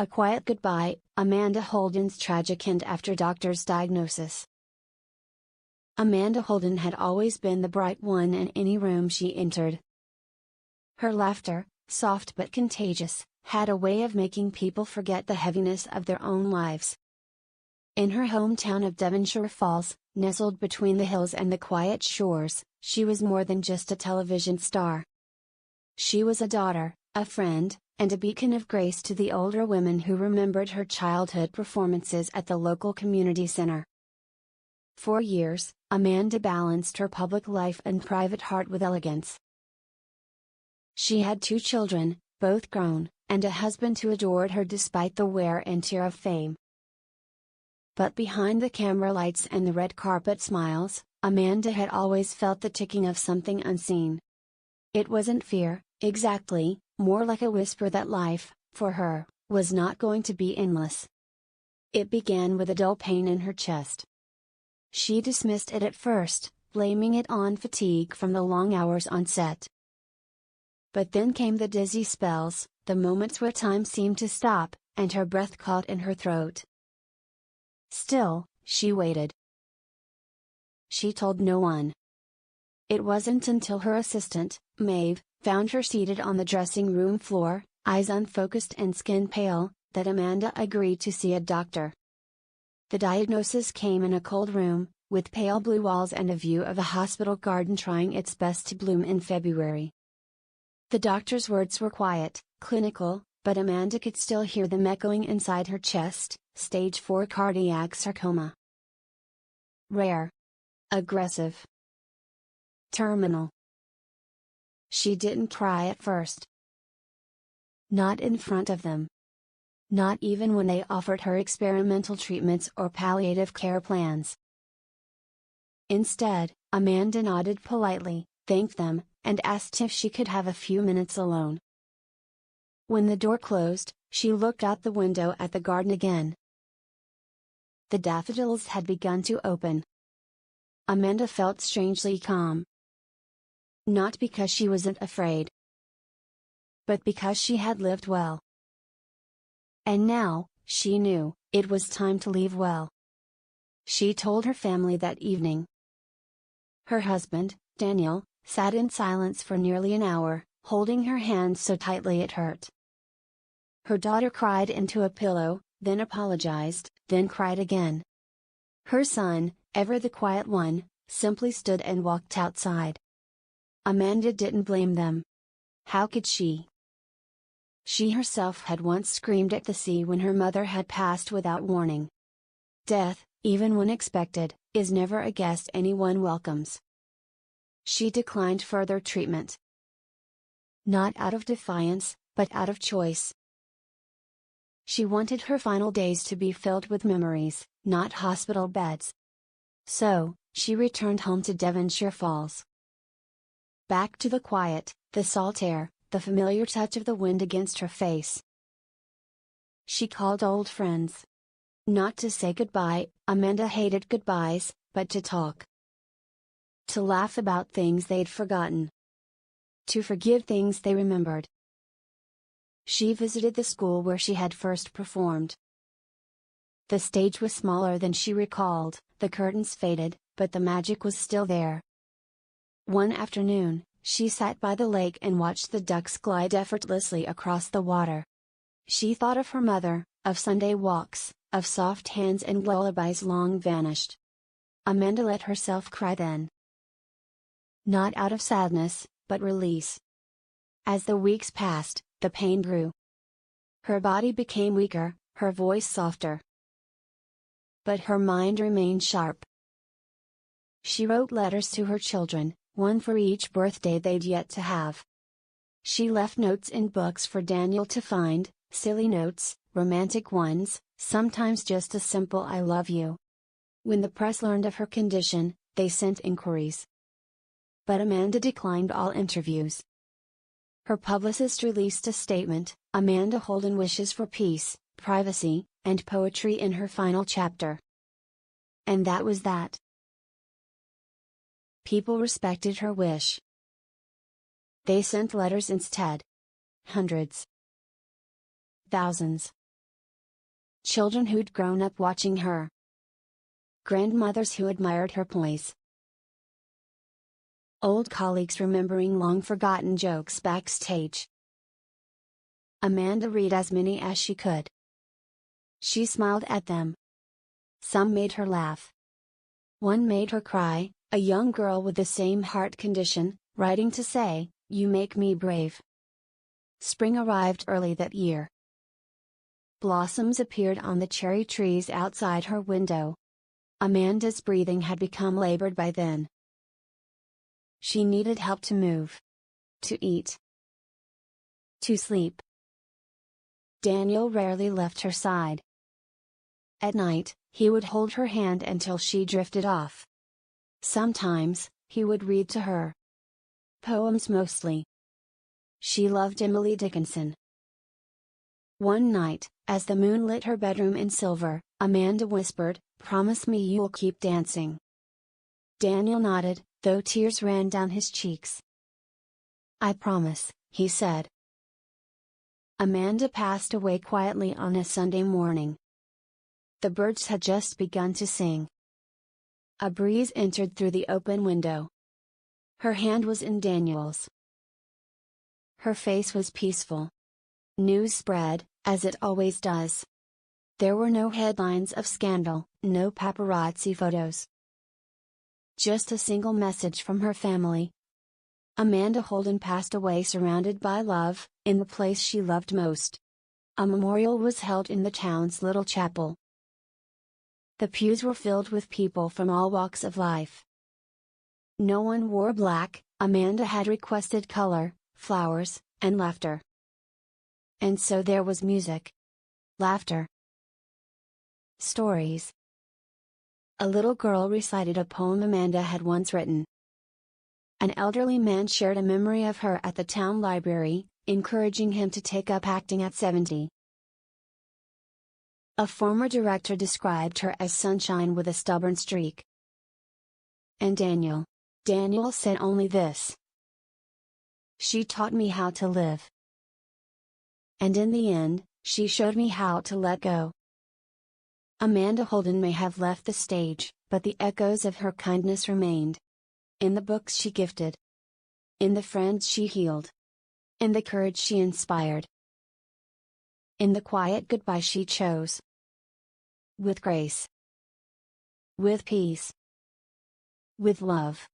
A quiet goodbye, Amanda Holden's tragic end after doctor's diagnosis. Amanda Holden had always been the bright one in any room she entered. Her laughter, soft but contagious, had a way of making people forget the heaviness of their own lives. In her hometown of Devonshire Falls, nestled between the hills and the quiet shores, she was more than just a television star. She was a daughter, a friend, and a beacon of grace to the older women who remembered her childhood performances at the local community center. For years, Amanda balanced her public life and private heart with elegance. She had 2 children, both grown, and a husband who adored her despite the wear and tear of fame. But behind the camera lights and the red carpet smiles, Amanda had always felt the ticking of something unseen. It wasn't fear, exactly, more like a whisper that life, for her, was not going to be endless. It began with a dull pain in her chest. She dismissed it at first, blaming it on fatigue from the long hours on set. But then came the dizzy spells, the moments where time seemed to stop, and her breath caught in her throat. Still, she waited. She told no one. It wasn't until her assistant, Maeve, found her seated on the dressing room floor, eyes unfocused and skin pale, that Amanda agreed to see a doctor. The diagnosis came in a cold room, with pale blue walls and a view of a hospital garden trying its best to bloom in February. The doctor's words were quiet, clinical, but Amanda could still hear them echoing inside her chest: stage 4 cardiac sarcoma. Rare. Aggressive. Terminal. She didn't cry at first. Not in front of them. Not even when they offered her experimental treatments or palliative care plans. Instead, Amanda nodded politely, thanked them, and asked if she could have a few minutes alone. When the door closed, she looked out the window at the garden again. The daffodils had begun to open. Amanda felt strangely calm. Not because she wasn't afraid, but because she had lived well. And now, she knew, it was time to leave well. She told her family that evening. Her husband, Daniel, sat in silence for nearly an hour, holding her hand so tightly it hurt. Her daughter cried into a pillow, then apologized, then cried again. Her son, ever the quiet one, simply stood and walked outside. Amanda didn't blame them. How could she? She herself had once screamed at the sea when her mother had passed without warning. Death, even when expected, is never a guest anyone welcomes. She declined further treatment. Not out of defiance, but out of choice. She wanted her final days to be filled with memories, not hospital beds. So, she returned home to Devonshire Falls. Back to the quiet, the salt air, the familiar touch of the wind against her face. She called old friends. Not to say goodbye, Amanda hated goodbyes, but to talk. To laugh about things they'd forgotten. To forgive things they remembered. She visited the school where she had first performed. The stage was smaller than she recalled, the curtains faded, but the magic was still there. One afternoon, she sat by the lake and watched the ducks glide effortlessly across the water. She thought of her mother, of Sunday walks, of soft hands and lullabies long vanished. Amanda let herself cry then. Not out of sadness, but release. As the weeks passed, the pain grew. Her body became weaker, her voice softer. But her mind remained sharp. She wrote letters to her children, one for each birthday they'd yet to have. She left notes in books for Daniel to find, silly notes, romantic ones, sometimes just a simple "I love you." When the press learned of her condition, they sent inquiries. But Amanda declined all interviews. Her publicist released a statement: Amanda Holden wishes for peace, privacy, and poetry in her final chapter. And that was that. People respected her wish. They sent letters instead. Hundreds. Thousands. Children who'd grown up watching her. Grandmothers who admired her poise. Old colleagues remembering long-forgotten jokes backstage. Amanda read as many as she could. She smiled at them. Some made her laugh. One made her cry, a young girl with the same heart condition, writing to say, "You make me brave." Spring arrived early that year. Blossoms appeared on the cherry trees outside her window. Amanda's breathing had become labored by then. She needed help to move. To eat. To sleep. Daniel rarely left her side. At night, he would hold her hand until she drifted off. Sometimes, he would read to her. Poems mostly. She loved Emily Dickinson. One night, as the moon lit her bedroom in silver, Amanda whispered, "Promise me you'll keep dancing." Daniel nodded, though tears ran down his cheeks. "I promise," he said. Amanda passed away quietly on a Sunday morning. The birds had just begun to sing. A breeze entered through the open window. Her hand was in Daniel's. Her face was peaceful. News spread, as it always does. There were no headlines of scandal, no paparazzi photos. Just a single message from her family. Amanda Holden passed away surrounded by love, in the place she loved most. A memorial was held in the town's little chapel. The pews were filled with people from all walks of life. No one wore black. Amanda had requested color, flowers, and laughter. And so there was music. Laughter. Stories. A little girl recited a poem Amanda had once written. An elderly man shared a memory of her at the town library, encouraging him to take up acting at 70. A former director described her as sunshine with a stubborn streak. And Daniel said only this: "She taught me how to live. And in the end, she showed me how to let go." Amanda Holden may have left the stage, but the echoes of her kindness remained. In the books she gifted. In the friends she healed. In the courage she inspired. In the quiet goodbye she chose. With grace. With peace. With love.